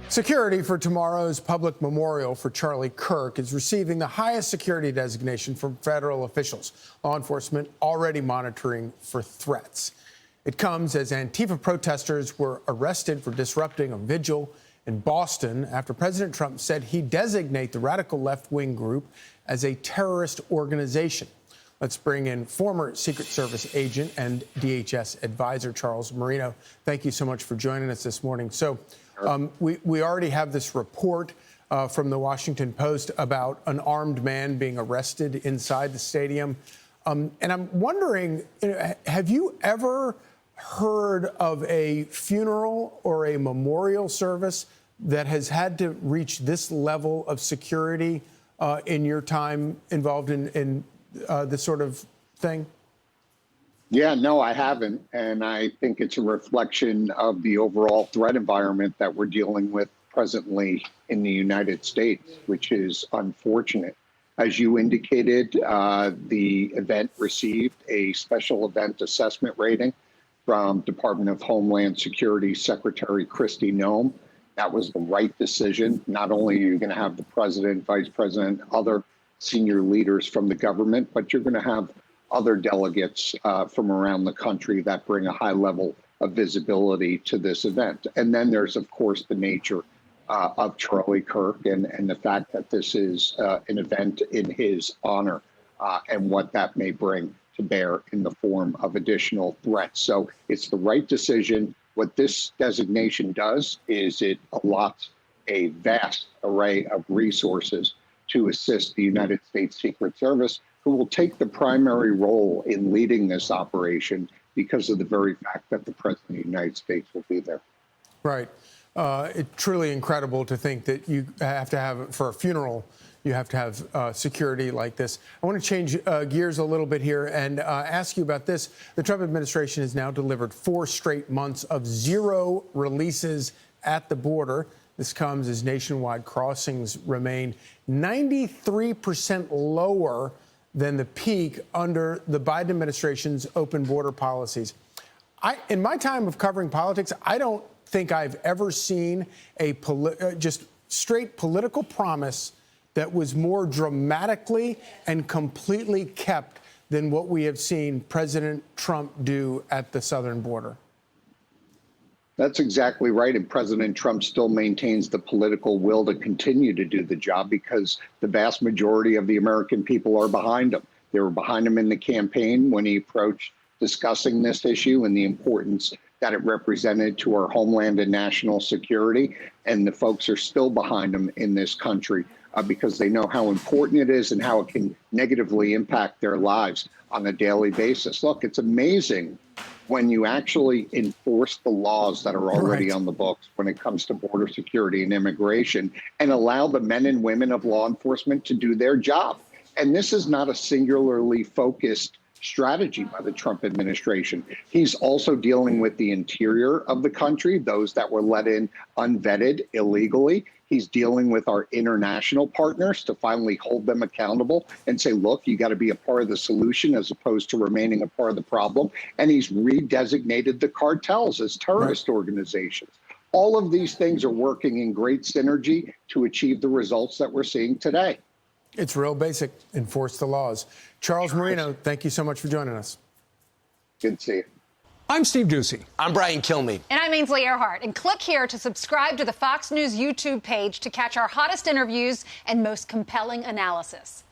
Security for tomorrow's public memorial for Charlie Kirk is receiving the highest security designation from federal officials. Law enforcement already monitoring for threats. It comes as Antifa protesters were arrested for disrupting a vigil in Boston after President Trump said he'd designate the radical left-wing group as a terrorist organization. Let's bring in former Secret Service agent and DHS advisor Charles Marino. Thank you so much for joining us this morning. So we already have this report from the Washington Post about an armed man being arrested inside the stadium. And I'm wondering, have you ever heard of a funeral or a memorial service that has had to reach this level of security in your time involved in this sort of thing? Yeah, no, I haven't. And I think it's a reflection of the overall threat environment that we're dealing with presently in the United States, which is unfortunate. As you indicated, the event received a special event assessment rating from Department of Homeland Security Secretary Kristi Noem. That was the right decision. Not only are you going to have the president, vice president, other senior leaders from the government, but you're going to have other delegates from around the country that bring a high level of visibility to this event. And then there's, of course, the nature of Charlie Kirk and the fact that this is an event in his honor and what that may bring to bear in the form of additional threats. So it's the right decision. What this designation does is it allots a vast array of resources to assist the United States Secret Service, who will take the primary role in leading this operation because of the very fact that the President of the United States will be there. Right. It's truly incredible to think that you have to have, for a funeral, you have to have security like this. I want to change gears a little bit here and ask you about this. The Trump administration has now delivered 4 straight months of 0 releases at the border. This comes as nationwide crossings remain 93% lower than the peak under the Biden administration's open border policies. In my time of covering politics, I don't think I've ever seen a just straight political promise that was more dramatically and completely kept than what we have seen President Trump do at the southern border. That's exactly right. And President Trump still maintains the political will to continue to do the job because the vast majority of the American people are behind him. They were behind him in the campaign when he approached discussing this issue and the importance that it represented to our homeland and national security. And the folks are still behind him in this country because they know how important it is and how it can negatively impact their lives on a daily basis. Look, it's amazing when you actually enforce the laws that are already on the books when it comes to border security and immigration and allow the men and women of law enforcement to do their job. And this is not a singularly focused strategy by the Trump administration. He's also dealing with the interior of the country, those that were let in unvetted illegally. He's dealing with our international partners to finally hold them accountable and say, look, you got to be a part of the solution as opposed to remaining a part of the problem. And he's redesignated the cartels as terrorist organizations. All of these things are working in great synergy to achieve the results that we're seeing today. It's real basic. Enforce the laws. Charles Marino, thank you so much for joining us. Good to see you. I'm Steve Doocy. I'm Brian Kilmeade. And I'm Ainsley Earhart. And click here to subscribe to the Fox News YouTube page to catch our hottest interviews and most compelling analysis.